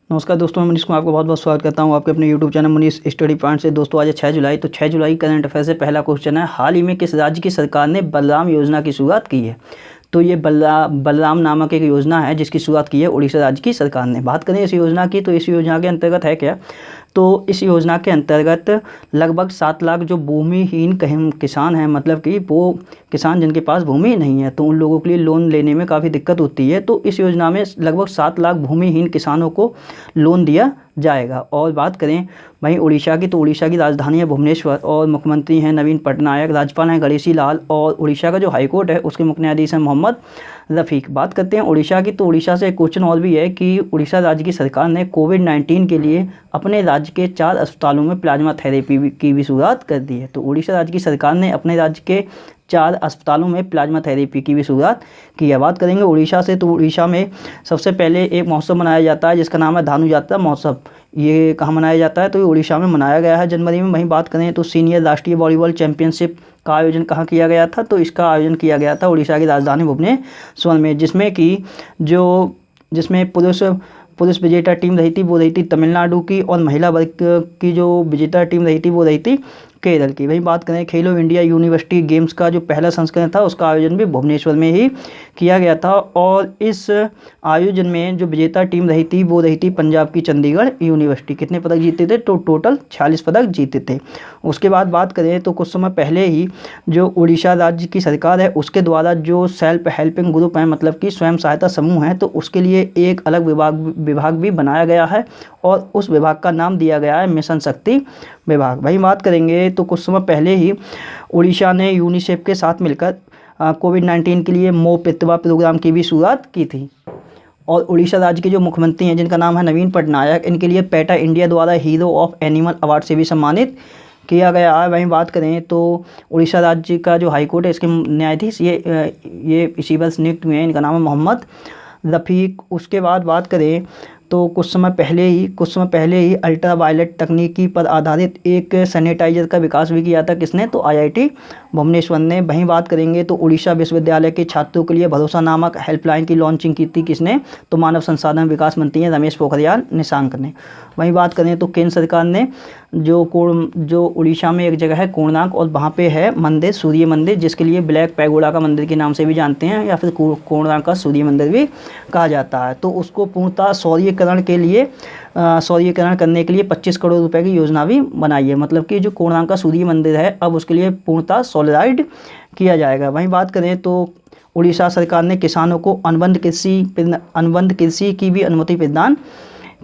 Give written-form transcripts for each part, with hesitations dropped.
नमस्कार दोस्तों, मैं मनीष कुमार आपका बहुत बहुत स्वागत करता हूं आपके अपने YouTube channel Manish study point से। दोस्तों आज है 6 जुलाई, तो 6 जुलाई करंट अफेयर से पहला क्वेश्चन है, हाल ही में किस राज्य की सरकार ने बलराम योजना की शुरुआत की है। तो ये बलराम नामक एक योजना है जिसकी शुरुआत की है उड़ीसा राज्य की सरकार ने। बात करें इस योजना की, तो इस योजना के अंतर्गत है क्या, तो इस योजना के अंतर्गत लगभग 7 लाख जो भूमिहीन किसान हैं, मतलब कि वो किसान जिनके पास भूमि नहीं है, तो उन लोगों के लिए लोन लेने में काफ़ी दिक्कत होती है। तो इस योजना में लगभग 7 लाख भूमिहीन किसानों को लोन दिया जाएगा। और बात करें वहीं उड़ीसा की, तो उड़ीसा की राजधानी है भुवनेश्वर और मुख्यमंत्री हैं नवीन पटनायक, राज्यपाल हैं गणेशी लाल और उड़ीसा का जो हाईकोर्ट है उसके मुख्य न्यायाधीश हैं मोहम्मद रफ़ीक। बात करते हैं उड़ीसा की, तो उड़ीसा से एक क्वेश्चन और भी है कि उड़ीसा राज्य की सरकार ने कोविड-19 के लिए अपने राज्य के 4 अस्पतालों में प्लाज्मा थेरेपी की भी शुरुआत कर दी है। तो उड़ीसा राज्य की सरकार ने अपने राज्य के 4 अस्पतालों में प्लाज्मा थेरेपी की भी शुरुआत की है। बात करेंगे उड़ीसा से, तो उड़ीसा में सबसे पहले एक महोत्सव मनाया जाता है जिसका नाम है धानु यात्रा महोत्सव। ये कहाँ मनाया जाता है, तो ये उड़ीसा में मनाया गया है जनवरी में। वहीं बात करें तो सीनियर राष्ट्रीय वॉलीबॉल चैंपियनशिप का आयोजन कहाँ किया गया था, तो इसका आयोजन किया गया था उड़ीसा की राजधानी भुवनेश्वर में, जिसमें पुरुष विजेता टीम रही थी वो रही थी तमिलनाडु की, और महिला वर्ग की जो विजेता टीम रही थी वो रही थी केरल की। वहीं बात करें खेलो इंडिया यूनिवर्सिटी गेम्स का जो पहला संस्करण था उसका आयोजन भी भुवनेश्वर में ही किया गया था, और इस आयोजन में जो विजेता टीम रही थी वो रही थी पंजाब की चंडीगढ़ यूनिवर्सिटी। कितने पदक जीते थे, तो टोटल 46 पदक जीते थे। उसके बाद बात करें तो कुछ समय पहले ही जो उड़ीसा राज्य की सरकार है उसके द्वारा जो सेल्फ हेल्पिंग ग्रुप हैं, मतलब कि स्वयं सहायता समूह हैं, तो उसके लिए एक अलग विभाग भी बनाया गया है और उस विभाग का नाम दिया गया है मिशन शक्ति विभाग। वहीं बात करेंगे तो कुछ समय पहले ही उड़ीसा ने यूनिसेफ के साथ मिलकर कोविड-19 के लिए मोपितवा प्रोग्राम की भी शुरुआत की थी। और उड़ीसा राज्य के जो मुख्यमंत्री हैं जिनका नाम है नवीन पटनायक, इनके लिए पेटा इंडिया द्वारा हीरो ऑफ एनिमल अवार्ड से भी सम्मानित किया गया है। वहीं बात करें तो उड़ीसा राज्य का जो हाईकोर्ट है इसके न्यायाधीश ये इसी वर्ष नियुक्त हुए हैं, इनका नाम है मोहम्मद रफ़ीक। उसके बाद बात करें तो कुछ समय पहले ही अल्ट्रा वायलेट तकनीकी पर आधारित एक सैनिटाइजर का विकास भी किया था किसने, तो आईआईटी भुवनेश्वर ने। वहीं बात करेंगे तो उड़ीसा विश्वविद्यालय के छात्रों के लिए भरोसा नामक हेल्पलाइन की लॉन्चिंग की थी किसने, तो मानव संसाधन विकास मंत्री हैं रमेश पोखरियाल निशंक ने। वहीं बात करें तो केंद्र सरकार ने जो उड़ीसा में एक जगह है कोणार्क, और वहाँ पे है मंदिर सूर्य मंदिर, जिसके लिए ब्लैक पैगोडा का मंदिर के नाम से भी जानते हैं, या फिर कोणार्क का सूर्य मंदिर भी कहा जाता है। तो उसको पूर्णतः सौर्यीकरण करने के लिए 25 करोड़ रुपए की योजना भी बनाई है। मतलब कि जो कोणार्क का सूर्य मंदिर है अब उसके लिए पूर्णतः सोलराइड किया जाएगा। वहीं बात करें तो उड़ीसा सरकार ने किसानों को अनुबंध कृषि की भी अनुमति प्रदान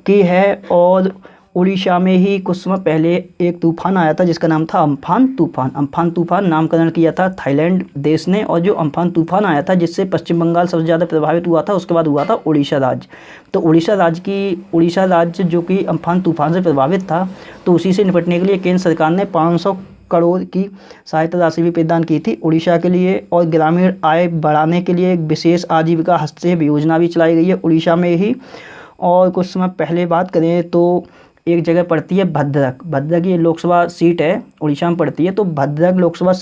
की है। और उड़ीसा में ही कुछ समय पहले एक तूफान आया था जिसका नाम था अम्फान तूफान नामकरण किया था थाईलैंड देश ने। और जो अम्फान तूफान आया था जिससे पश्चिम बंगाल सबसे ज़्यादा प्रभावित हुआ था, उसके बाद हुआ था उड़ीसा राज्य। तो उड़ीसा राज्य जो कि अम्फान तूफान से प्रभावित था, तो उसी से निपटने के लिए केंद्र सरकार ने 500 करोड़ की सहायता राशि भी प्रदान की थी उड़ीसा के लिए। और ग्रामीण आय बढ़ाने के लिए एक विशेष आजीविका हस्तक्षेप योजना भी चलाई गई है उड़ीसा में ही। और कुछ समय पहले बात करें तो एक जगह पड़ती है भद्रक ये लोकसभा सीट है उड़ीसा में पड़ती है। तो भद्रक लोकसभा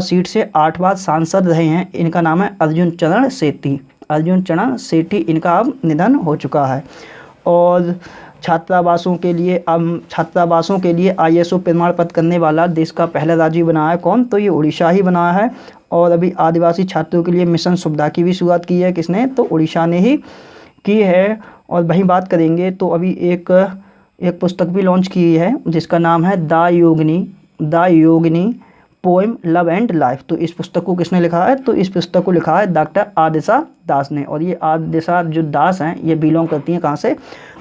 सीट से 8 बार सांसद रहे हैं, इनका नाम है अर्जुन चरण सेठी। इनका अब निधन हो चुका है। और छात्रावासों के लिए ISO प्रमाण पत्र करने वाला देश का पहला राज्य बना है कौन, तो ये उड़ीसा ही बना है। और अभी आदिवासी छात्रों के लिए मिशन सुविधा की भी शुरुआत की है किसने, तो उड़ीसा ने ही की है। और वहीं बात करेंगे तो अभी एक पुस्तक भी लॉन्च की है जिसका नाम है the Yogini poem love and life. तो इस पुस्तक को किसने लिखा है, तो इस पुस्तक को लिखा है डॉक्टर आदिशा दास ने। और ये आदिशा जो दास हैं ये बिलोंग करती हैं कहाँ से,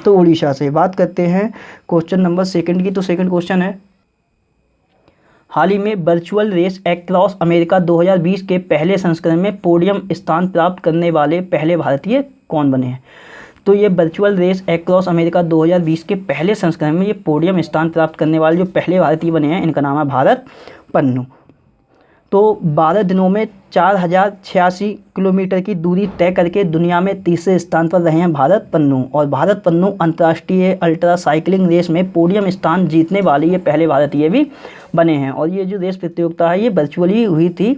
तो उड़ीसा से। बात करते हैं क्वेश्चन नंबर 2 की, तो सेकंड क्वेश्चन है, हाल ही में वर्चुअल रेस अक्रॉस अमेरिका 2020 के पहले संस्करण में पोडियम स्थान प्राप्त करने वाले पहले भारतीय कौन बने हैं। तो ये वर्चुअल रेस अक्रॉस अमेरिका 2020 के पहले संस्करण में ये पोडियम स्थान प्राप्त करने वाले जो पहले भारतीय बने हैं इनका नाम है भारत पन्नू। तो 12 दिनों में 4086 किलोमीटर की दूरी तय करके दुनिया में तीसरे स्थान पर रहे हैं भारत पन्नू। और भारत पन्नू अंतर्राष्ट्रीय अल्ट्रा साइकिलिंग रेस में पोडियम स्थान जीतने वाले ये पहले भारतीय भी बने हैं। और ये जो रेस प्रतियोगिता है ये वर्चुअली हुई थी।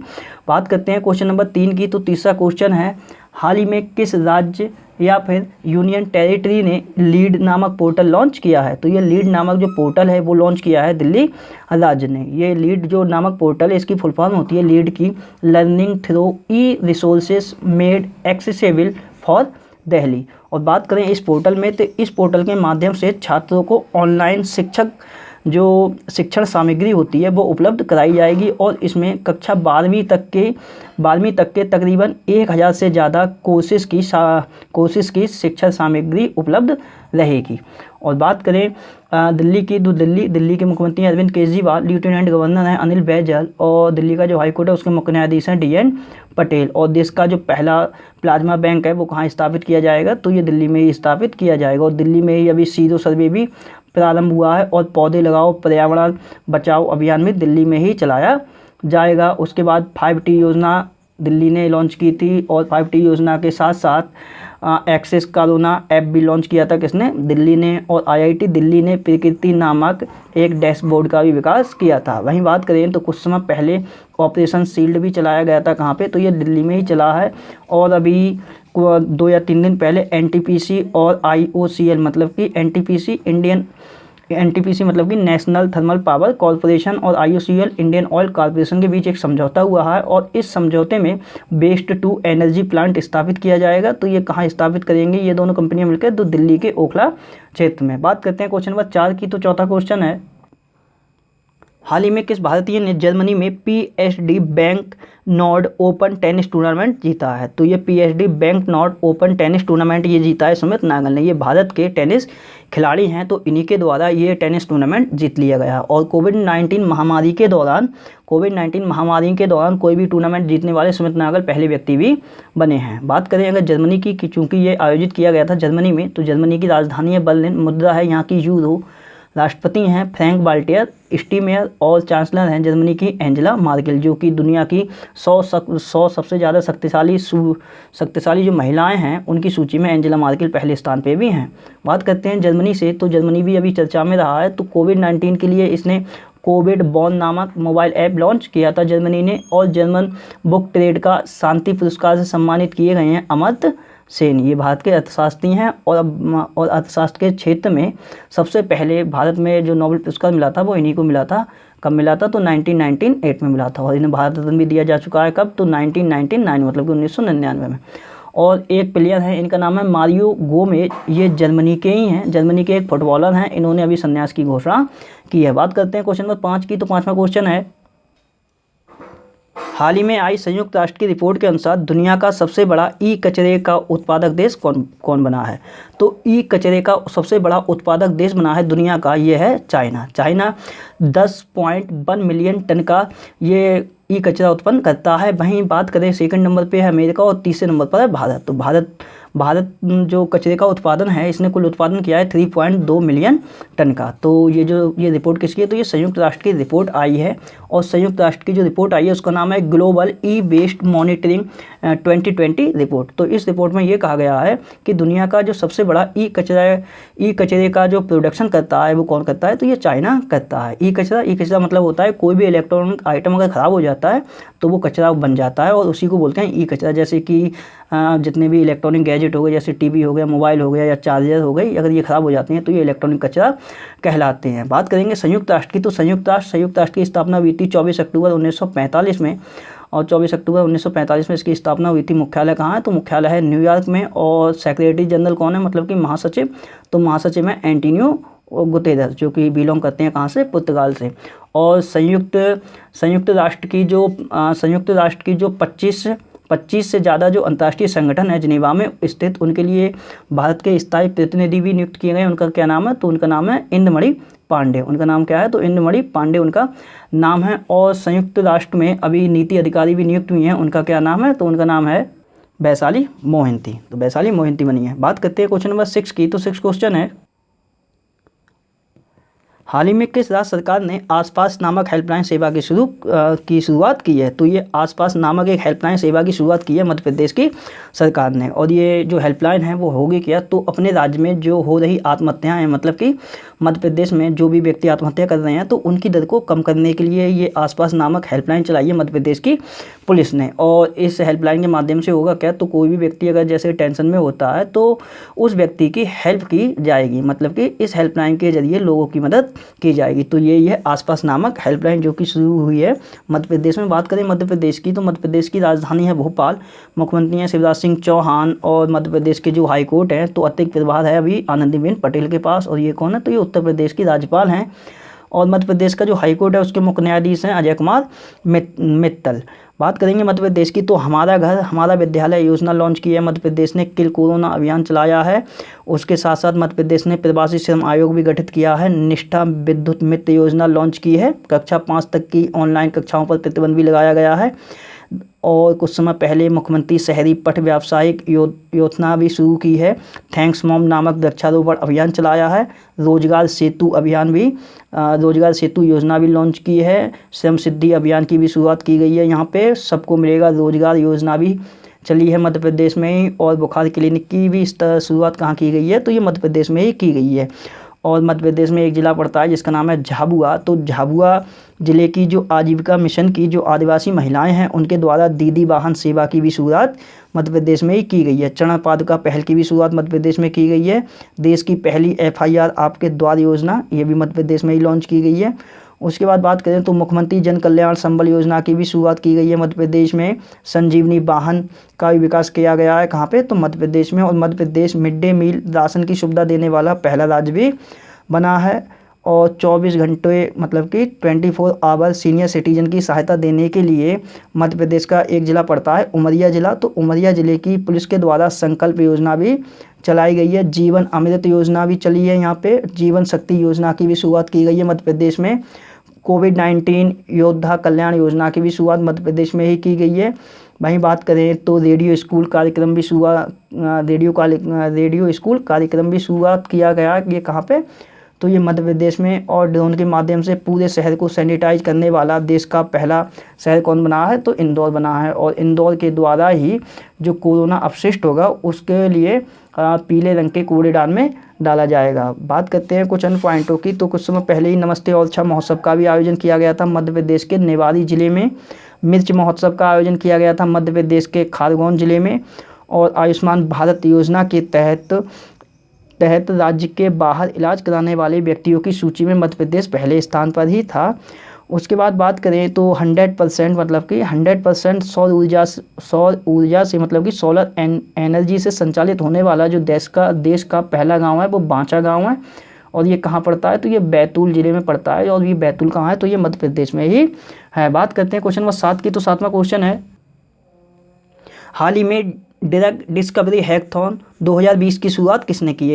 बात करते हैं क्वेश्चन नंबर 3 की। तो तीसरा क्वेश्चन है, हाल ही में किस राज्य या फिर यूनियन टेरिटरी ने लीड नामक पोर्टल लॉन्च किया है? तो ये लीड नामक जो पोर्टल है वो लॉन्च किया है दिल्ली राज्य ने। ये लीड जो नामक पोर्टल है इसकी फुल फॉर्म होती है लीड की learning through E resources made accessible for Delhi. और बात करें इस पोर्टल में, तो इस पोर्टल के माध्यम से छात्रों को ऑनलाइन शिक्षण सामग्री होती है वो उपलब्ध कराई जाएगी। और इसमें कक्षा 12वीं तक के तकरीबन 1000 से ज़्यादा कोर्सेज की शिक्षण सामग्री उपलब्ध रहेगी। और बात करें दिल्ली की, तो दिल्ली के मुख्यमंत्री अरविंद केजरीवाल, लेफ्टिनेंट गवर्नर हैं अनिल बैजल, और दिल्ली का जो हाईकोर्ट है उसके मुख्य न्यायाधीश हैं DN पटेल। और देश का जो पहला प्लाज्मा बैंक है वो कहाँ स्थापित किया जाएगा? तो ये दिल्ली में ही स्थापित किया जाएगा। और दिल्ली में ही अभी सीरो सर्वे भी प्रारंभ हुआ है और पौधे लगाओ पर्यावरण बचाओ अभियान भी दिल्ली में ही चलाया जाएगा। उसके बाद 5T योजना दिल्ली ने लॉन्च की थी। और 5T योजना के साथ साथ एक्सेस कोरोना ऐप भी लॉन्च किया था किसने? दिल्ली ने। और IIT दिल्ली ने प्रकृति नामक एक डैशबोर्ड का भी विकास किया था। वहीं बात करें तो कुछ समय पहले ऑपरेशन शील्ड भी चलाया गया था कहाँ पे? तो ये दिल्ली में ही चला है। और अभी 2 या 3 दिन पहले NTPC और IOCL मतलब कि NTPC मतलब कि नेशनल थर्मल पावर कॉरपोरेशन और IOCL इंडियन ऑयल कॉरपोरेशन के बीच एक समझौता हुआ है। और इस समझौते में वेस्ट टू एनर्जी प्लांट स्थापित किया जाएगा। तो ये कहाँ स्थापित करेंगे ये दोनों कंपनियां मिलकर? तो दिल्ली के ओखला क्षेत्र में। बात करते हैं क्वेश्चन नंबर 4 की। तो चौथा क्वेश्चन है, हाल ही में किस भारतीय ने जर्मनी में PSD bank Nord open tennis tournament जीता है? तो ये PSD bank Nord open tennis tournament ये जीता है सुमित नागल ने। ये भारत के टेनिस खिलाड़ी हैं, तो इन्हीं के द्वारा ये टेनिस टूर्नामेंट जीत लिया गया। और कोविड-19 महामारी के दौरान कोई भी टूर्नामेंट जीतने वाले सुमित नागल पहले व्यक्ति भी बने हैं। बात करें अगर जर्मनी की, चूँकि ये आयोजित किया गया था जर्मनी में, तो जर्मनी की राजधानी है बर्लिन, मुद्रा है यहाँ की यूरो, राष्ट्रपति हैं फ्रैंक वाल्टर स्टीनमेयर, और चांसलर हैं जर्मनी की एंजेला मार्केल, जो कि दुनिया की 100 सबसे ज़्यादा शक्तिशाली जो महिलाएं हैं उनकी सूची में एंजेला मार्केल पहले स्थान पे भी हैं। बात करते हैं जर्मनी से, तो जर्मनी भी अभी चर्चा में रहा है। तो कोविड-19 के लिए इसने कोविड बॉन नामक मोबाइल ऐप लॉन्च किया था जर्मनी ने। और जर्मन बुक ट्रेड का शांति पुरस्कार से सम्मानित किए गए हैं अमर्त्य सेन। ये भारत के अर्थशास्त्री हैं। और अर्थशास्त्र के क्षेत्र में सबसे पहले भारत में जो नोबेल पुरस्कार मिला था वो इन्हीं को मिला था। कब मिला था? तो 1998 में मिला था। और इन्हें भारत रत्न भी दिया जा चुका है। कब? तो 1999 मतलब कि 1999 में। और एक प्लेयर है, इनका नाम है मारियो गोमेज, ये जर्मनी के ही हैं, जर्मनी के एक फुटबॉलर हैं। इन्होंने अभी संन्यास की घोषणा की है। बात करते हैं क्वेश्चन नंबर 5 की। तो 5वां क्वेश्चन है, हाल ही में आई संयुक्त राष्ट्र की रिपोर्ट के अनुसार दुनिया का सबसे बड़ा ई कचरे का उत्पादक देश कौन बना है? तो ई कचरे का सबसे बड़ा उत्पादक देश बना है दुनिया का, ये है चाइना। चाइना 10.1 मिलियन टन का ये ई कचरा उत्पन्न करता है। वहीं बात करें सेकंड नंबर पे है अमेरिका और तीसरे नंबर पर है भारत। तो भारत जो कचरे का उत्पादन है इसने कुल उत्पादन किया है 3.2 मिलियन टन का। तो ये रिपोर्ट किसकी है? तो ये संयुक्त राष्ट्र की रिपोर्ट आई है। और संयुक्त राष्ट्र की जो रिपोर्ट आई है उसका नाम है global e waste monitoring 2020 report. तो इस रिपोर्ट में ये कहा गया है कि दुनिया का जो सबसे बड़ा ई कचरे का जो प्रोडक्शन करता है वो कौन करता है? तो ये चाइना करता है। ई कचरा मतलब होता है कोई भी इलेक्ट्रॉनिक आइटम अगर ख़राब हो जाता है तो वो कचरा बन जाता है और उसी को बोलते हैं ई कचरा। जैसे कि जितने भी इलेक्ट्रॉनिक गैजेट हो गए, जैसे टीवी हो गया, मोबाइल हो गया या चार्जर हो गई, अगर ये ख़राब हो जाते हैं तो ये इलेक्ट्रॉनिक कचरा कहलाते हैं। बात करेंगे संयुक्त राष्ट्र की। तो संयुक्त राष्ट्र की स्थापना हुई थी 24 अक्टूबर 1945 में। और 24 अक्टूबर 1945 में इसकी स्थापना हुई थी। मुख्यालय कहाँ है? तो मुख्यालय है न्यूयॉर्क में। और सेक्रेटरी जनरल कौन है, मतलब कि महासचिव? तो महासचिव है एंटोनियो गुतेरस, जो कि बिलोंग करते हैं कहाँ से? पुर्तगाल से। और संयुक्त राष्ट्र की जो 25 से ज़्यादा जो अंतर्राष्ट्रीय संगठन है जिनेवा में स्थित, उनके लिए भारत के स्थायी प्रतिनिधि भी नियुक्त किए गए। उनका क्या नाम है? तो उनका नाम है इंदुमणि पांडे। उनका नाम क्या है? तो इंदुमणि पांडे उनका नाम है। और संयुक्त राष्ट्र में अभी नीति अधिकारी भी नियुक्त हुई हैं। उनका क्या नाम है? तो उनका नाम है वैशाली मोहिंती। तो वैशाली मोहिंती बनी है। बात करते हैं क्वेश्चन नंबर 6 की। तो 6 क्वेश्चन है, हाल ही में किस राज्य सरकार ने आसपास नामक हेल्पलाइन सेवा की शुरुआत की है? तो ये आसपास नामक एक हेल्पलाइन सेवा की शुरुआत की है मध्य प्रदेश की सरकार ने। और ये जो हेल्पलाइन है वो होगी क्या? तो अपने राज्य में जो हो रही आत्महत्याएं हैं, मतलब कि मध्य प्रदेश में जो भी व्यक्ति आत्महत्या कर रहे हैं, तो उनकी दर को कम करने के लिए ये आसपास नामक हेल्पलाइन चलाई है मध्य प्रदेश की पुलिस ने। और इस हेल्पलाइन के माध्यम से होगा क्या? तो कोई भी व्यक्ति अगर जैसे टेंशन में होता है तो उस व्यक्ति की हेल्प की जाएगी, मतलब कि इस हेल्पलाइन के जरिए लोगों की मदद की जाएगी। तो ये है आसपास नामक हेल्पलाइन जो कि शुरू हुई है मध्य प्रदेश में। बात करें मध्य प्रदेश की, तो मध्य प्रदेश की राजधानी है भोपाल, मुख्यमंत्री हैं शिवराज सिंह चौहान, और मध्य प्रदेश के जो हाईकोर्ट है तो अतिरिक्त प्रभार है अभी आनंदीबेन पटेल के पास। और ये कौन है? तो ये उत्तर प्रदेश की राज्यपाल हैं। और मध्य प्रदेश का जो हाईकोर्ट है उसके मुख्य न्यायाधीश हैं अजय कुमार मित्तल। बात करेंगे मध्य प्रदेश की, तो हमारा घर हमारा विद्यालय योजना लॉन्च की है मध्य प्रदेश ने। किल कोरोना अभियान चलाया है। उसके साथ साथ मध्य प्रदेश ने प्रवासी श्रम आयोग भी गठित किया है। निष्ठा विद्युत मित्र योजना लॉन्च की है। कक्षा 5 तक की ऑनलाइन कक्षाओं पर प्रतिबंध भी लगाया गया है। और कुछ समय पहले मुख्यमंत्री शहरी पठ व्यावसायिक योजना भी शुरू की है। थैंक्स मॉम नामक वृक्षारोपण अभियान चलाया है। रोजगार सेतु अभियान भी रोजगार सेतु योजना भी लॉन्च की है। श्रम सिद्धि अभियान की भी शुरुआत की गई है। यहाँ पे सबको मिलेगा रोजगार योजना भी चली है मध्य प्रदेश में ही। और बुखार क्लिनिक की भी इस तरह शुरुआत कहाँ की गई है? तो ये मध्य प्रदेश में ही की गई है। और मध्य प्रदेश में एक ज़िला पड़ता है जिसका नाम है झाबुआ। तो झाबुआ ज़िले की जो आजीविका मिशन की जो आदिवासी महिलाएं हैं उनके द्वारा दीदी वाहन सेवा की भी शुरुआत मध्य प्रदेश में ही की गई है। चरण पादुका पहल की भी शुरुआत मध्य प्रदेश में की गई है। देश की पहली FIR आपके द्वार योजना ये भी मध्य प्रदेश में ही लॉन्च की गई है। उसके बाद बात करें तो मुख्यमंत्री जन कल्याण संबल योजना की भी शुरुआत की गई है मध्य प्रदेश में। संजीवनी वाहन का भी विकास किया गया है। कहाँ पे? तो मध्य प्रदेश में। और Madhya Pradesh mid day meal ration की सुविधा देने वाला पहला राज्य भी बना है। और 24 घंटे मतलब कि 24 आवर सीनियर सिटीजन की सहायता देने के लिए मध्य प्रदेश का एक ज़िला पड़ता है उमरिया ज़िला। तो उमरिया ज़िले की पुलिस के द्वारा संकल्प योजना भी चलाई गई है। जीवन अमृत योजना भी चली है यहाँ पे। जीवन शक्ति योजना की भी शुरुआत की गई है मध्य प्रदेश में। कोविड-19 योद्धा कल्याण योजना की भी शुरुआत मध्य प्रदेश में ही की गई है। वहीं बात करें तो रेडियो स्कूल कार्यक्रम भी रेडियो स्कूल कार्यक्रम भी शुरुआत किया गया। ये कहाँ पे? तो ये मध्य प्रदेश में। और ड्रोन के माध्यम से पूरे शहर को सैनिटाइज करने वाला देश का पहला शहर कौन बना है? तो इंदौर बना है। और इंदौर के द्वारा ही जो कोरोना अपशिष्ट होगा उसके लिए पीले रंग के कूड़ेदान में डाला जाएगा। बात करते हैं कुछ अन्य पॉइंटों की, तो कुछ समय पहले ही नमस्ते ओरछा महोत्सव का भी आयोजन किया गया था मध्य प्रदेश के निवाड़ी जिले में। मिर्च महोत्सव का आयोजन किया गया था मध्य प्रदेश के खारगोन जिले में। और आयुष्मान भारत योजना के तहत राज्य के बाहर इलाज कराने वाले व्यक्तियों की सूची में मध्य प्रदेश पहले स्थान पर ही था। उसके बाद बात करें तो 100% मतलब कि 100% सौर ऊर्जा से मतलब कि सोलर एनर्जी से संचालित होने वाला जो देश का पहला गांव है वो बांचा गांव है। और ये कहाँ पड़ता है? तो ये बैतूल ज़िले में पड़ता है। और ये बैतूल कहाँ है? तो ये मध्य प्रदेश में ही है। बात करते हैं क्वेश्चन नंबर 7 की, तो 7वां क्वेश्चन है, हाल ही में ड्रग डिस्कवरी हैकथॉन 2020 की शुरुआत किसने की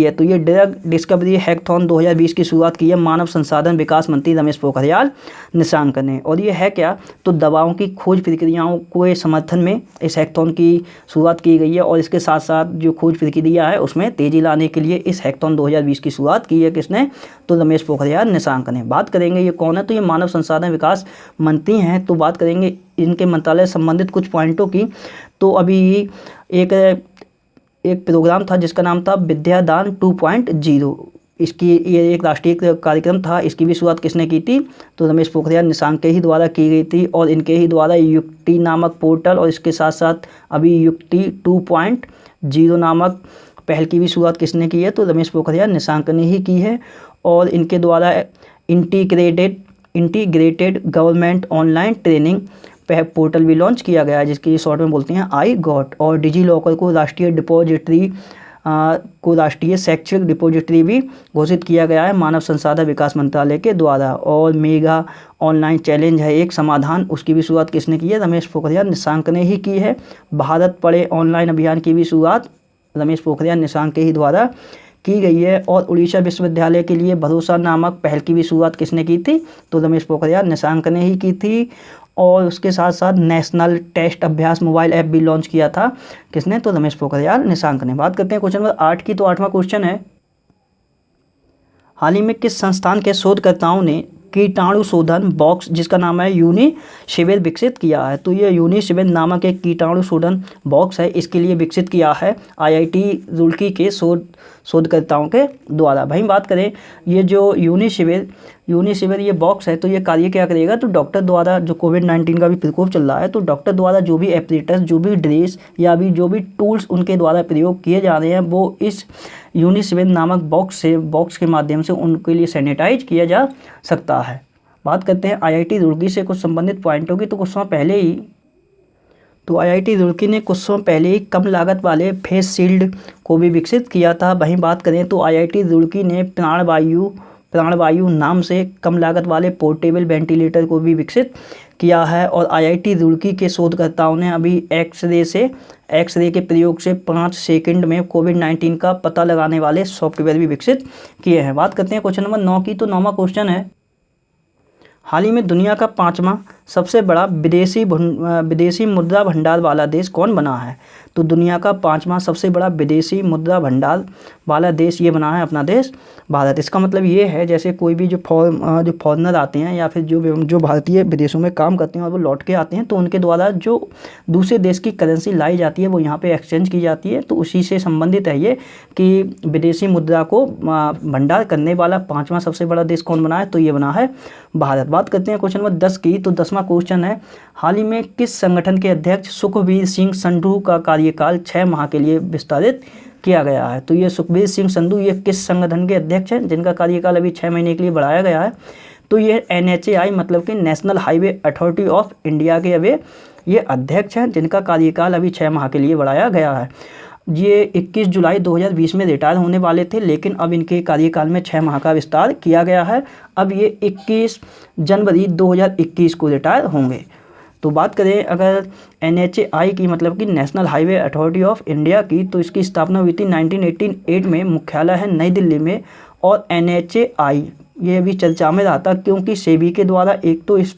है? तो ये ड्रग डिस्कवरी हैकथॉन 2020 की शुरुआत की है मानव संसाधन विकास मंत्री रमेश पोखरियाल निशंक ने। और ये है क्या? तो दवाओं की खोज प्रक्रियाओं के समर्थन में इस हैकथॉन की शुरुआत की गई है। और इसके साथ साथ जो खोज प्रक्रिया है उसमें तेज़ी लाने के लिए इस हैकथॉन 2020 की शुरुआत की है किसने? तो रमेश पोखरियाल निशंक ने। बात करेंगे ये कौन है? तो ये मानव संसाधन विकास मंत्री हैं। तो बात करेंगे इनके मंत्रालय संबंधित कुछ पॉइंटों की। तो अभी एक प्रोग्राम था जिसका नाम था विद्यादान 2.0। ये एक राष्ट्रीय कार्यक्रम था। इसकी भी शुरुआत किसने की थी? तो रमेश पोखरियाल निशंक के ही द्वारा की गई थी। और इनके ही द्वारा युक्ति नामक पोर्टल और इसके साथ साथ अभी युक्ति 2.0 नामक पहल की भी शुरुआत किसने की है? तो रमेश पोखरियाल निशंक ने ही की है। और इनके द्वारा integrated government online training portal भी लॉन्च किया गया है जिसकी शॉर्ट में बोलते हैं iGOT। और डिजी लॉकर को राष्ट्रीय शैक्षिक डिपॉजिटरी भी घोषित किया गया है मानव संसाधन विकास मंत्रालय के द्वारा। और मेगा ऑनलाइन चैलेंज है एक समाधान, उसकी भी शुरुआत किसने की है? रमेश पोखरियाल निशंक ने ही की है। भारत पढ़े ऑनलाइन अभियान की भी शुरुआत रमेश पोखरियाल निशंक के ही द्वारा की गई है। और उड़ीसा विश्वविद्यालय के लिए भरोसा नामक पहल की भी शुरुआत किसने की थी? तो रमेश पोखरियाल निशंक ने ही की थी। और उसके साथ साथ नेशनल टेस्ट अभ्यास मोबाइल ऐप भी लॉन्च किया था किसने? तो रमेश पोखरियाल निशंक ने। बात करते हैं क्वेश्चन नंबर 8 की, तो 8वां क्वेश्चन है, हाल ही में किस संस्थान के शोधकर्ताओं ने कीटाणु शोधन बॉक्स जिसका नाम है यूनिसिविर विकसित किया है? तो ये यूनिसिविर नामक एक कीटाणु शोधन बॉक्स है, इसके लिए विकसित किया है आईआईटी रुड़की के शोधकर्ताओं के द्वारा। भाई बात करें ये जो यूनिसिविर ये बॉक्स है, तो ये कार्य क्या करेगा? तो डॉक्टर द्वारा जो कोविड-19 का भी प्रकोप चल रहा है, तो डॉक्टर द्वारा जो भी एपरेटस, जो भी ड्रेस या भी जो भी टूल्स उनके द्वारा प्रयोग किए जा रहे हैं, वो इस यूनिसिविर नामक बॉक्स के माध्यम से उनके लिए सैनिटाइज किया जा सकता है। बात करते हैं आईआईटी रुड़की से कुछ संबंधित पॉइंटों की। तो आईआईटी रुड़की ने कुछ समय पहले ही कम लागत वाले फेस शील्ड को भी विकसित किया था। वहीं बात करें तो आईआईटी रुड़की ने प्राणवायु नाम से कम लागत वाले पोर्टेबल वेंटिलेटर को भी विकसित किया है। और आईआईटी रुड़की के शोधकर्ताओं ने अभी एक्सरे के प्रयोग से 5 सेकंड में कोविड-19 का पता लगाने वाले सॉफ्टवेयर भी विकसित किए हैं। बात करते हैं क्वेश्चन नंबर 9 की। तो 9वां क्वेश्चन है, हाल ही में दुनिया का 5वां सबसे बड़ा विदेशी मुद्रा भंडार वाला देश कौन बना है? तो दुनिया का 5वां सबसे बड़ा विदेशी मुद्रा भंडार वाला देश ये बना है अपना देश भारत। इसका मतलब ये है जैसे कोई भी जो फॉरेनर आते हैं या फिर जो भारतीय विदेशों में काम करते हैं और वो लौट के आते हैं, तो उनके द्वारा जो दूसरे देश की करेंसी लाई जाती है वो यहाँ पे एक्सचेंज की जाती है। तो उसी से संबंधित है ये कि विदेशी मुद्रा को भंडार करने वाला 5वां सबसे बड़ा देश कौन बना है? तो ये बना है भारत। बात करते हैं क्वेश्चन नंबर 10 की। तो 10वां क्वेश्चन है, हाल ही में किस संगठन के अध्यक्ष सुखबीर सिंह संधू का कार्यकाल 6 माह के लिए विस्तारित किया गया है? तो ये सुखबीर सिंह संधू ये किस संगठन के अध्यक्ष हैं जिनका कार्यकाल अभी 6 महीने के लिए बढ़ाया गया है? तो ये NHAI मतलब कि national highway authority of India के अभी ये अध्यक्ष हैं जिनका कार्यकाल अभी 6 माह के लिए बढ़ाया गया है। ये 21 जुलाई 2020 में रिटायर होने वाले थे, लेकिन अब इनके कार्यकाल में 6 माह का विस्तार किया गया है। अब ये 21 जनवरी 2021 को रिटायर होंगे। तो बात करें अगर NHAI की मतलब कि national highway authority of India की, तो इसकी स्थापना हुई थी 1988 में, मुख्यालय है नई दिल्ली में। और NHAI ये भी चर्चा में रहा था क्योंकि सेबी के द्वारा एक तो इस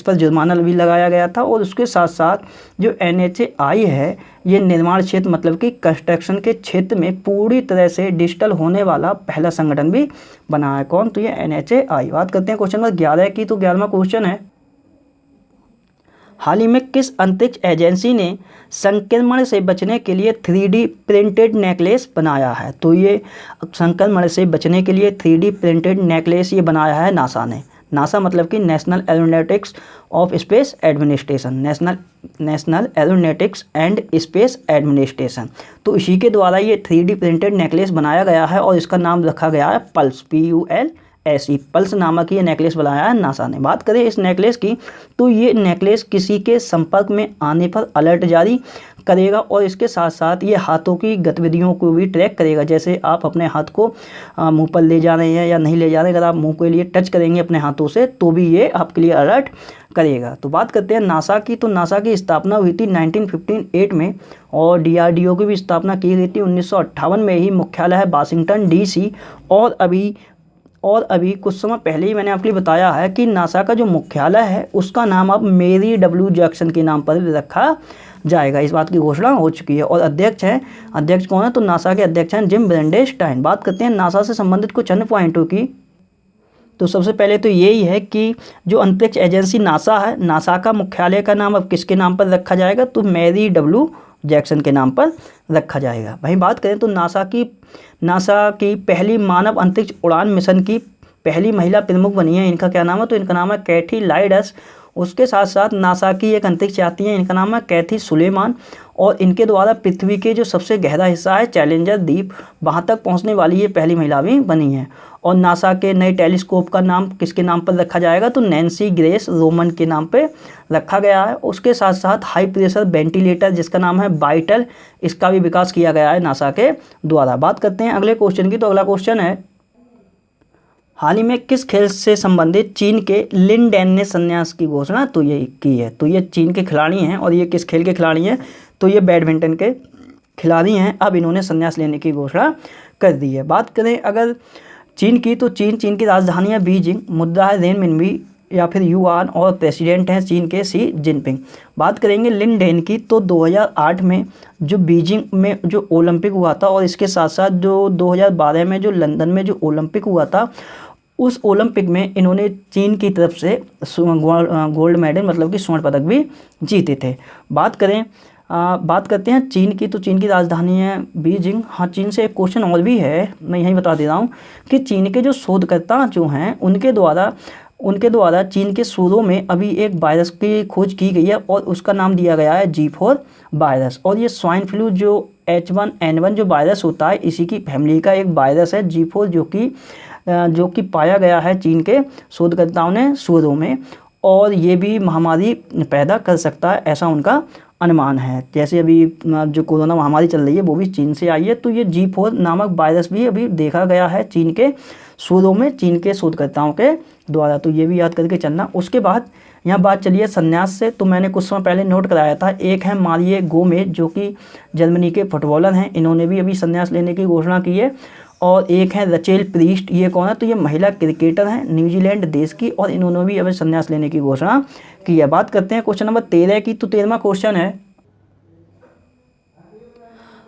पर जुर्माना भी लगाया गया था, और उसके साथ साथ जो NHAI है ये निर्माण क्षेत्र मतलब कि कंस्ट्रक्शन के क्षेत्र में पूरी तरह से डिजिटल होने वाला पहला संगठन भी बना है। कौन? तो ये NHAI। बात करते हैं क्वेश्चन नंबर 11 की। तो 11वां क्वेश्चन है, हाल ही में किस अंतरिक्ष एजेंसी ने संक्रमण से बचने के लिए 3D प्रिंटेड नेकलेस बनाया है? तो ये संक्रमण से बचने के लिए 3D प्रिंटेड नेकलेस ये बनाया है नासा ने। नासा मतलब कि national aeronautics of space administration, national aeronautics and space administration. तो इसी के द्वारा ये 3D प्रिंटेड नेकलेस बनाया गया है और इसका नाम रखा गया है पल्स, PULSE, पल्स नामक ये नेकलेस बनाया है नासा ने। बात करें इस नेकलेस की, तो ये नेकलेस किसी के संपर्क में आने पर अलर्ट जारी करेगा और इसके साथ साथ ये हाथों की गतिविधियों को भी ट्रैक करेगा। जैसे आप अपने हाथ को मुंह पर ले जा रहे हैं या नहीं ले जा रहे हैं, अगर आप मुंह के लिए टच करेंगे अपने हाथों से तो भी ये आपके लिए अलर्ट करेगा। तो बात करते हैं नासा की। तो नासा की स्थापना हुई थी 1958 में और DRDO की भी स्थापना की गई थी 1958 में ही। मुख्यालय है वाशिंगटन DC। और अभी कुछ समय पहले ही मैंने आपको बताया है कि नासा का जो मुख्यालय है उसका नाम अब मेरी W जैक्सन के नाम पर रखा जाएगा। इस बात की घोषणा हो चुकी है। और अध्यक्ष कौन है? तो नासा के अध्यक्ष हैं जिम ब्रेंडेस्टाइन। बात करते हैं नासा से संबंधित कुछ अन्य पॉइंटों की। तो सबसे पहले तो यही है कि जो अंतरिक्ष एजेंसी नासा है, नासा का मुख्यालय का नाम अब किसके नाम पर रखा जाएगा? तो मेरी W जैक्सन के नाम पर रखा जाएगा। वहीं बात करें तो नासा की पहली मानव अंतरिक्ष उड़ान मिशन की पहली महिला प्रमुख बनी है। इनका क्या नाम है? तो इनका नाम है कैथी लाइडस। उसके साथ साथ नासा की एक अंतरिक्ष यात्री हैं, इनका नाम है कैथी सुलेमान। और इनके द्वारा पृथ्वी के जो सबसे गहरा हिस्सा है चैलेंजर द्वीप, वहाँ तक पहुँचने वाली ये पहली महिला भी बनी है। और नासा के नए टेलीस्कोप का नाम किसके नाम पर रखा जाएगा? तो नैन्सी ग्रेस रोमन के नाम पे रखा गया है। उसके साथ साथ हाई प्रेशर वेंटिलेटर जिसका नाम है वाइटल, इसका भी विकास किया गया है नासा के द्वारा। बात करते हैं अगले क्वेश्चन की। तो अगला क्वेश्चन है, हाल ही में किस खेल से संबंधित चीन के लिन डैन ने संन्यास की घोषणा तो ये की है? तो ये चीन के खिलाड़ी हैं और ये किस खेल के खिलाड़ी हैं? तो ये बैडमिंटन के खिलाड़ी हैं। अब इन्होंने संन्यास लेने की घोषणा कर दी है। बात करें अगर चीन की, तो चीन की राजधानी है बीजिंग, मुद्रा है रेनमिनबी, या फिर युआन और प्रेसिडेंट हैं चीन के शी जिनपिंग। बात करेंगे लिन डेन की, तो 2008 में जो बीजिंग में जो ओलंपिक हुआ था और इसके साथ साथ जो 2012 में जो लंदन में जो ओलंपिक हुआ था, उस ओलंपिक में इन्होंने चीन की तरफ से गोल्ड मेडल मतलब कि स्वर्ण पदक भी जीते थे। बात करते हैं चीन की, तो चीन की राजधानी है बीजिंग। हाँ, चीन से एक क्वेश्चन और भी है, मैं यहीं बता दे रहा हूँ कि चीन के जो शोधकर्ता जो हैं उनके द्वारा चीन के सूरों में अभी एक वायरस की खोज की गई है और उसका नाम दिया गया है G4 वायरस। और ये स्वाइन फ्लू जो H1N1 जो वायरस होता है, इसी की फैमिली का एक वायरस है G4, जो कि पाया गया है चीन के शोधकर्ताओं ने सूरों में, और ये भी महामारी पैदा कर सकता है, ऐसा उनका अनुमान है। जैसे अभी जो कोरोना महामारी चल रही है वो भी चीन से आई है, तो ये G4 नामक वायरस भी अभी देखा गया है चीन के सूरों में, चीन के शोधकर्ताओं के द्वारा, तो ये भी याद करके चलना। उसके बाद यहाँ बात चलिए संन्यास से, तो मैंने कुछ समय पहले नोट कराया था, एक है मारिए गोमेज जो कि जर्मनी के फुटबॉलर हैं, इन्होंने भी अभी संन्यास लेने की घोषणा की है। और एक है रचेल प्रीस्ट, ये कौन है, तो ये महिला क्रिकेटर हैं न्यूजीलैंड देश की, और इन्होंने भी अभी संन्यास लेने की घोषणा की है। बात करते हैं क्वेश्चन नंबर 13 की, तो 13वां क्वेश्चन है,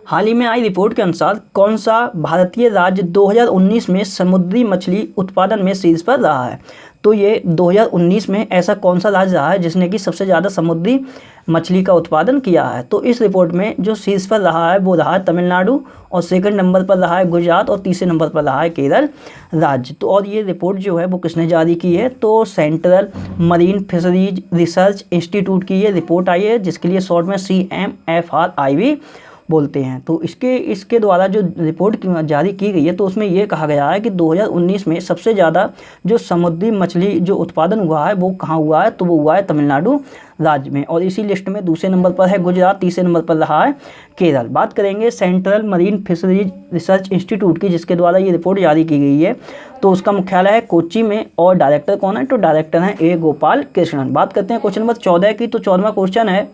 हाल ही में आई रिपोर्ट के अनुसार कौन सा भारतीय राज्य 2019 में समुद्री मछली उत्पादन में शीर्ष पर रहा है। तो ये 2019 में ऐसा कौन सा राज्य रहा है जिसने कि सबसे ज़्यादा समुद्री मछली का उत्पादन किया है। तो इस रिपोर्ट में जो शीर्ष पर रहा है वो रहा है तमिलनाडु, और सेकंड नंबर पर रहा है गुजरात, और तीसरे नंबर पर रहा है केरल राज्य। तो और ये रिपोर्ट जो है वो किसने जारी की है, तो central marine fisheries research institute की ये रिपोर्ट आई है, जिसके लिए शॉर्ट में CMFRIV बोलते हैं। तो इसके द्वारा जो रिपोर्ट जारी की गई है, तो उसमें ये कहा गया है कि 2019 में सबसे ज़्यादा जो समुद्री मछली जो उत्पादन हुआ है वो कहाँ हुआ है, तो वो हुआ है तमिलनाडु राज्य में, और इसी लिस्ट में दूसरे नंबर पर है गुजरात, तीसरे नंबर पर रहा है केरल। बात करेंगे central marine fisheries research institute की, जिसके द्वारा ये रिपोर्ट जारी की गई है, तो उसका मुख्यालय है कोच्चि में, और डायरेक्टर कौन है, तो डायरेक्टर हैं A गोपाल कृष्णन। बात करते हैं क्वेश्चन नंबर 14 की, तो 14वां क्वेश्चन है,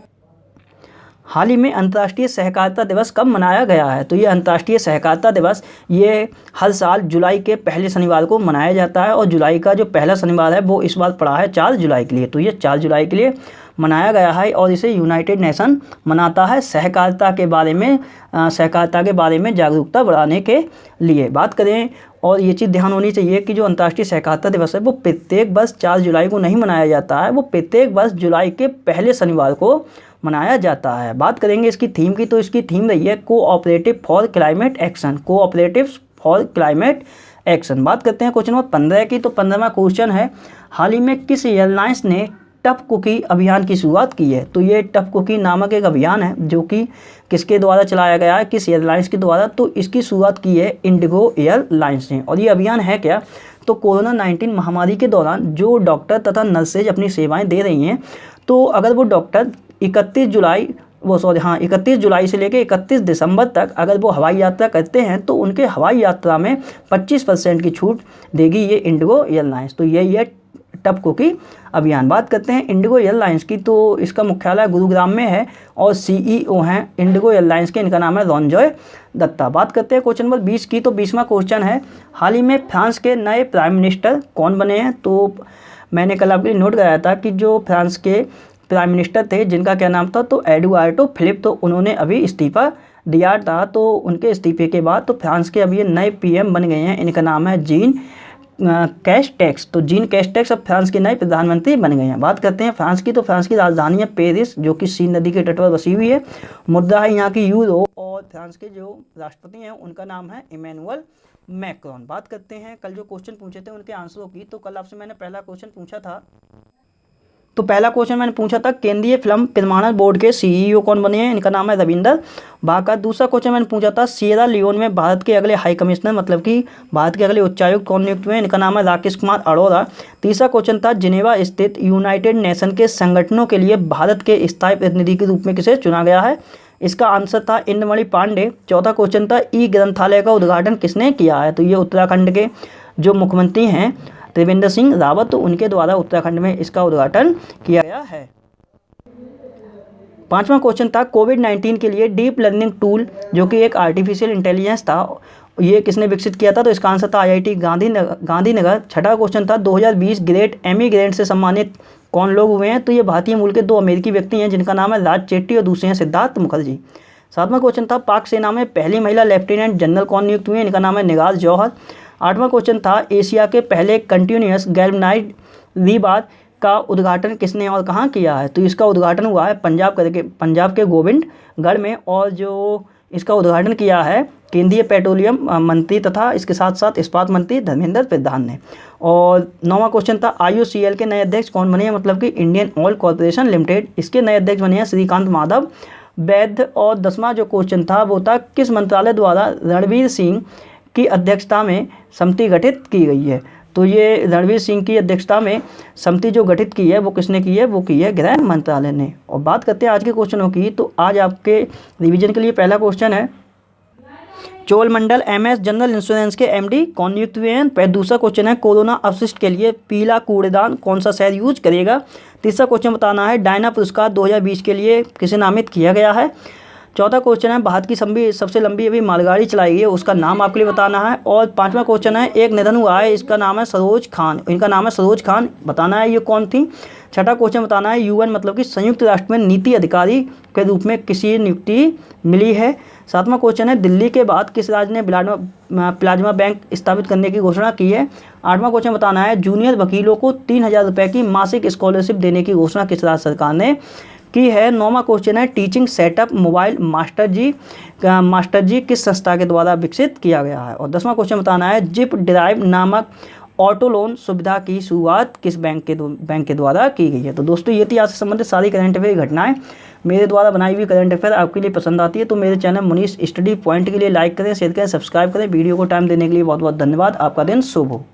हाल ही में अंतर्राष्ट्रीय सहकारिता दिवस कब मनाया गया है। तो ये अंतर्राष्ट्रीय सहकारिता दिवस ये हर साल जुलाई के पहले शनिवार को मनाया जाता है, और जुलाई का जो पहला शनिवार है वो इस बार पड़ा है 4 जुलाई के लिए। तो ये 4 जुलाई के लिए मनाया गया है, और इसे यूनाइटेड नेशन मनाता है सहकारिता के बारे में जागरूकता बढ़ाने के लिए। बात करें, और ये चीज़ ध्यान होनी चाहिए कि जो अंतर्राष्ट्रीय सहकारिता दिवस है वो प्रत्येक वर्ष 4 जुलाई को नहीं मनाया जाता है, वो प्रत्येक वर्ष जुलाई के पहले शनिवार को मनाया जाता है। बात करेंगे इसकी थीम की, तो इसकी थीम रही है cooperative for climate action, cooperative for climate action. बात करते हैं क्वेश्चन नंबर 15 की, तो 15वां क्वेश्चन है, हाल ही में किस एयरलाइंस ने टफ कुकी अभियान की शुरुआत की है। तो ये टफ कुकी नामक एक अभियान है जो कि किसके द्वारा चलाया गया है, किस एयरलाइंस के द्वारा, तो इसकी शुरुआत की है इंडिगो एयरलाइंस ने। और ये अभियान है क्या, तो कोरोना 19 महामारी के दौरान जो डॉक्टर तथा नर्सेज अपनी सेवाएं दे रही हैं, तो अगर वो डॉक्टर 31 जुलाई से लेकर 31 दिसंबर तक अगर वो हवाई यात्रा करते हैं, तो उनके हवाई यात्रा में 25% की छूट देगी ये इंडिगो एयरलाइंस। तो यही है टफ कुकी अभियान। बात करते हैं इंडिगो एयरलाइंस की, तो इसका मुख्यालय गुरुग्राम में है, और CEO हैं इंडिगो एयरलाइंस के, इनका नाम है रॉनजॉय दत्ता। बात करते हैं क्वेश्चन नंबर 20 की, तो 20वां क्वेश्चन है, हाल ही में फ्रांस के नए प्राइम मिनिस्टर कौन बने हैं। तो मैंने कल आपके लिए नोट कराया था कि जो फ्रांस के प्राइम मिनिस्टर थे जिनका क्या नाम था, तो एडुआर्डो फिलिप, तो उन्होंने अभी इस्तीफा दिया था। तो उनके इस्तीफे के बाद तो फ्रांस के अभी ये नए PM बन गए हैं, इनका नाम है जीन कैस्टेक्स। तो जीन कैस्टेक्स अब फ्रांस के नए प्रधानमंत्री बन गए हैं। बात करते हैं फ्रांस की, तो फ्रांस की राजधानी है पेरिस, जो कि सीन नदी के तट पर बसी हुई है। मुद्रा है यहाँ की यूरो, और फ्रांस के जो राष्ट्रपति हैं उनका नाम है इमैनुअल मैक्रोन। बात करते हैं कल जो क्वेश्चन पूछे थे उनके आंसरों की, तो कल आपसे मैंने पहला क्वेश्चन पूछा था, तो पहला क्वेश्चन मैंने पूछा था केंद्रीय फिल्म प्रमाणन बोर्ड के CEO कौन बने हैं, इनका नाम है रविंदर भाकर। दूसरा क्वेश्चन मैंने पूछा था सिएरा लियोन में भारत के अगले हाई कमिश्नर मतलब कि भारत के अगले उच्चायुक्त कौन नियुक्त हुए हैं, इनका नाम है राकेश कुमार अरोरा। तीसरा क्वेश्चन था जिनेवा स्थित यूनाइटेड नेशन के संगठनों के लिए भारत के स्थायी प्रतिनिधि के रूप में किसे चुना गया है, इसका आंसर था इंद्रमणि पांडे। चौथा क्वेश्चन था ग्रंथालय का उद्घाटन किसने किया है, तो ये उत्तराखंड के जो मुख्यमंत्री हैं त्रिवेंद्र सिंह रावत, तो उनके द्वारा उत्तराखंड में इसका उद्घाटन किया गया है। पांचवा क्वेश्चन था कोविड-19 के लिए डीप लर्निंग टूल जो कि एक आर्टिफिशियल इंटेलिजेंस था, ये किसने विकसित किया था? तो इसका आंसर था IIT गांधीनगर। छठा क्वेश्चन था 2020 ग्रेट एमी ग्रेड से सम्मानित कौन लोग हुए हैं? तो ये भारतीय मूल के 2 अमेरिकी व्यक्ति हैं जिनका नाम है राज चेट्टी और दूसरे हैं सिद्धार्थ मुखर्जी। सातवां क्वेश्चन था पाक सेना में पहली महिला लेफ्टिनेंट जनरल कौन नियुक्त हुई है? इनका नाम है निगार जौहर। आठवां क्वेश्चन था एशिया के पहले कंटिन्यूअस गैल्वेनाइज्ड रीबार का उद्घाटन किसने और कहाँ किया है? तो इसका उद्घाटन हुआ है पंजाब के गोविंदगढ़ में, और जो इसका उद्घाटन किया है केंद्रीय पेट्रोलियम मंत्री तथा इसके साथ साथ इस्पात मंत्री धर्मेंद्र प्रधान ने। और 9वां क्वेश्चन था IOCL के नए अध्यक्ष कौन बने हैं? मतलब कि इंडियन ऑयल कॉर्पोरेशन लिमिटेड, इसके नए अध्यक्ष बने हैं श्रीकांत माधव वैद्य। और 10वां जो क्वेश्चन था वो था किस मंत्रालय द्वारा रणवीर सिंह की अध्यक्षता में समिति गठित की गई है? तो ये रणवीर सिंह की अध्यक्षता में समिति जो गठित की है वो किसने की है? वो की है गृह मंत्रालय ने। और बात करते हैं आज के क्वेश्चनों की, तो आज आपके रिवीजन के लिए पहला क्वेश्चन है चोलमंडल MS जनरल इंश्योरेंस के MD कौन नियुक्त हुए हैं? दूसरा क्वेश्चन है कोरोना अपशिष्ट के लिए पीला कूड़ेदान कौन सा शहर यूज करेगा? तीसरा क्वेश्चन बताना है डायना पुरस्कार 2020 के लिए किसे नामित किया गया है? चौथा क्वेश्चन है भारत की सबसे लंबी अभी मालगाड़ी चलाई गई है उसका नाम आपके लिए बताना है। और पांचवा क्वेश्चन है एक निधन हुआ है, इसका नाम है सरोज खान, इनका नाम है सरोज खान, बताना है ये कौन थी। छठा क्वेश्चन बताना है UN मतलब कि संयुक्त राष्ट्र में नीति अधिकारी के रूप में किसी नियुक्ति मिली है। सातवां क्वेश्चन है दिल्ली के बाद किस राज्य ने प्लाज्मा बैंक स्थापित करने की घोषणा की है। आठवां क्वेश्चन बताना है जूनियर वकीलों को 3000 रुपये की मासिक स्कॉलरशिप देने की घोषणा किस राज्य सरकार ने की है। नौवां क्वेश्चन है टीचिंग सेटअप मोबाइल मास्टर जी किस संस्था के द्वारा विकसित किया गया है। और 10वां क्वेश्चन बताना है जिप ड्राइव नामक ऑटो लोन सुविधा की शुरुआत किस बैंक के द्वारा की गई है। तो दोस्तों ये थी आज से संबंधित सारी करंट अफेयर घटनाएं। मेरे द्वारा बनाई हुई करंट अफेयर आपके लिए पसंद आती है तो मेरे चैनल मनीष स्टडी पॉइंट के लिए लाइक करें, शेयर करें, सब्सक्राइब करें। वीडियो को टाइम देने के लिए बहुत बहुत धन्यवाद। आपका दिन शुभ हो।